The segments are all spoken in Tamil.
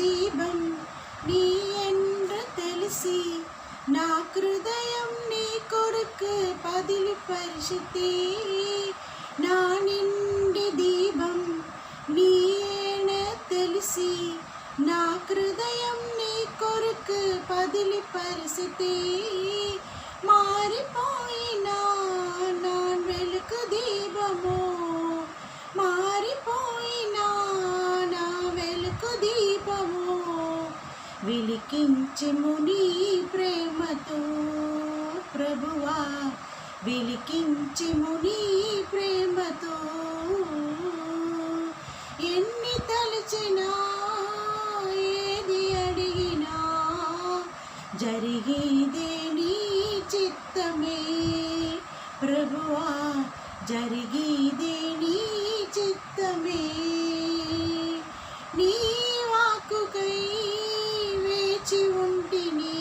దీపం నీ என்று తెలిసి నా హృదయం నీ కొరకు పదిలి పరిశుద్ధి నా నిండి దీపం నీయేన తెలిసి నా హృదయం నీ కొరకు పదిలి పరిశుద్ధి మారిపోయినా నా వెలుగు దీపము మారిపోయినా నా వెలుగు దీపము వెలిగించెము నీ ప్రేమతో ప్రభువా వెలిగించెము నీ ప్రేమతో ఎన్ని తలచినా ఏది అడిగినా జరిగేదే నీ చిత్తమే ప్రభువా జరిగేదే నీ చిత్తమే నీ వాక్కుకై వేచి ఉంటిని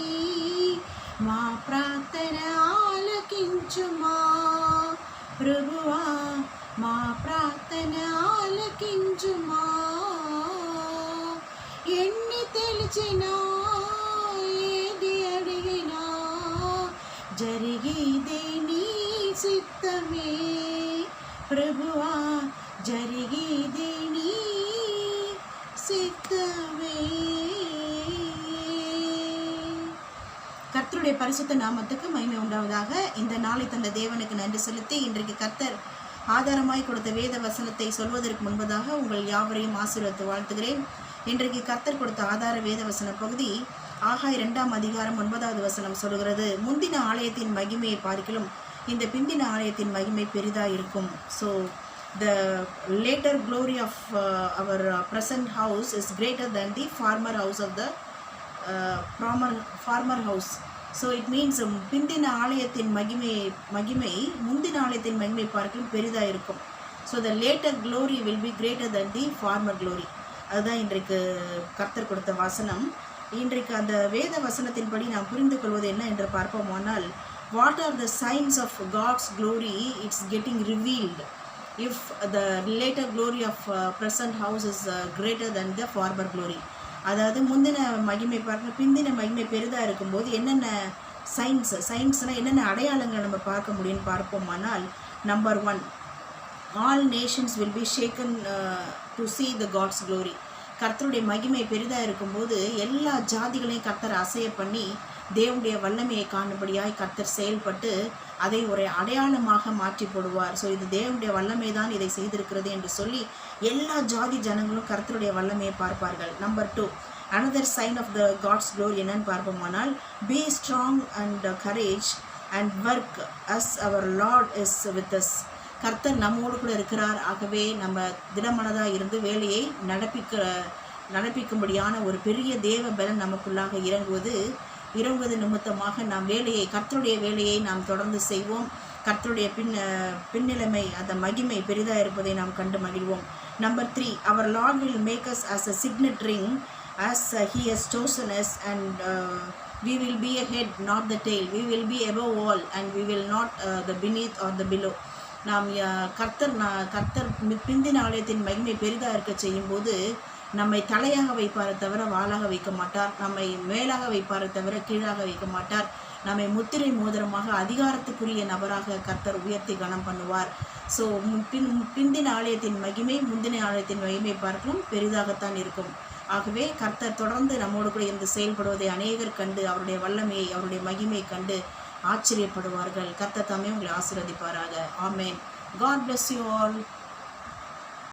మా ప్రార్థన ఆలకించుమా ప్రభువా మా ప్రార్థన ఆలకించుమా ఎన్ని తెలిచినా ఏది అడిగినా జరిగేదే నీ చిత్తమే ప్రభువా జరిగేదే నీ சித்தமே. கர்த்தருடைய பரிசுத்த நாமத்துக்கு மகிமை உண்டாவதாக. இந்த நாளை தந்த தேவனுக்கு நன்றி செலுத்தி இன்றைக்கு கர்த்தர் ஆதாரமாய் கொடுத்த வேத வசனத்தை சொல்வதற்கு முன்பதாக உங்கள் யாவரையும் ஆசீர்வதித்து வாழ்த்துகிறேன். இன்றைக்கு கர்த்தர் கொடுத்த ஆதார வேத வசன பகுதி ஆகாய் 2ஆம் அதிகாரம் 9வது வசனம் சொல்கிறது, முந்தின ஆலயத்தின் மகிமையை பார்க்கிலும் இந்த பிந்தின ஆலயத்தின் மகிமை பெரிதாக இருக்கும். So the later glory of our present house is greater than the former house of the former house. So it means பிந்தின ஆலயத்தின் மகிமை முந்தின ஆலயத்தின் மகிமை பார்க்கலும் பெரிதாக இருக்கும். So the later glory will be greater than the former glory. அதுதான் இன்றைக்கு கர்த்தர் கொடுத்த வசனம். இன்றைக்கு அந்த வேத வசனத்தின்படி நாம் புரிந்து கொள்வது என்ன என்று பார்ப்போமானால், what are the signs of God's glory? It's getting revealed if the later glory of present house is greater than the former glory. அதாவது முந்தின மகிமை பார்க்க பிந்தின மகிமை பெரிதாக இருக்கும்போது என்னென்ன சயின்ஸ்னால் என்னென்ன அடையாளங்கள் நம்ம பார்க்க முடியும்னு பார்ப்போமானால், number 1, all nations will be shaken to see the God's glory. கர்த்தருடைய மகிமை பெரிதாக இருக்கும்போது எல்லா ஜாதிகளையும் கர்த்தர் அசைய பண்ணி தேவனுடைய வல்லமையை காணும்படியாய் கர்த்தர் செயல்பட்டு அதை ஒரு அடையாளமாக மாற்றி போடுவார். ஸோ இது தேவனுடைய வல்லமை தான் இதை செய்திருக்கிறது என்று சொல்லி எல்லா ஜாதி ஜனங்களும் கர்த்தருடைய வல்லமையை பார்ப்பார்கள். Number 2, another sign of the God's glory என்னன்னு பார்ப்போமானால், be strong and courage and work as our Lord is with us. கர்த்தர் நம்மோடு கூட இருக்கிறார். ஆகவே நம்ம திடமனதாக இருந்து வேலையை நடப்பிக்கும்படியான ஒரு பெரிய தேவ பலன் நமக்குள்ளாக இறங்குவது நிமித்தமாக நாம் கர்த்தருடைய வேலையை நாம் தொடர்ந்து செய்வோம். கர்த்தருடைய பின்னிலைமை அந்த மகிமை பெரிதாக இருப்பதை நாம் கண்டு மகிழ்வோம். Number 3, our Lord will make us as a signet ring as he has chosen us, and we will be a head not the tail, we will be above all and we will not the beneath or the below. நாம் கர்த்தர் பிந்தின ஆலயத்தின் மகிமை பெரிதாக இருக்க செய்யும்போது நம்மை தலையாக வைப்பாரை தவிர வாளாக வைக்க மாட்டார். நம்மை மேலாக வைப்பாரை தவிர கீழாக வைக்க மாட்டார். நம்மை முத்திரை மோதிரமாக அதிகாரத்துக்குரிய நபராக கர்த்தர் உயர்த்தி கனம் பண்ணுவார். ஸோ பிந்தின ஆலயத்தின் மகிமை முந்தின ஆலயத்தின் மகிமை பார்க்கலும் பெரிதாகத்தான் இருக்கும். ஆகவே கர்த்தர் தொடர்ந்து நம்மோடு கூட இருந்து செயல்படுவதை அநேகர் கண்டு அவருடைய வல்லமையை அவருடைய மகிமையை கண்டு ஆச்சரியப்படுவார்கள். கர்த்தர் தாமே உங்களை ஆசீர்வதிப்பாராக. ஆமென். God bless you all.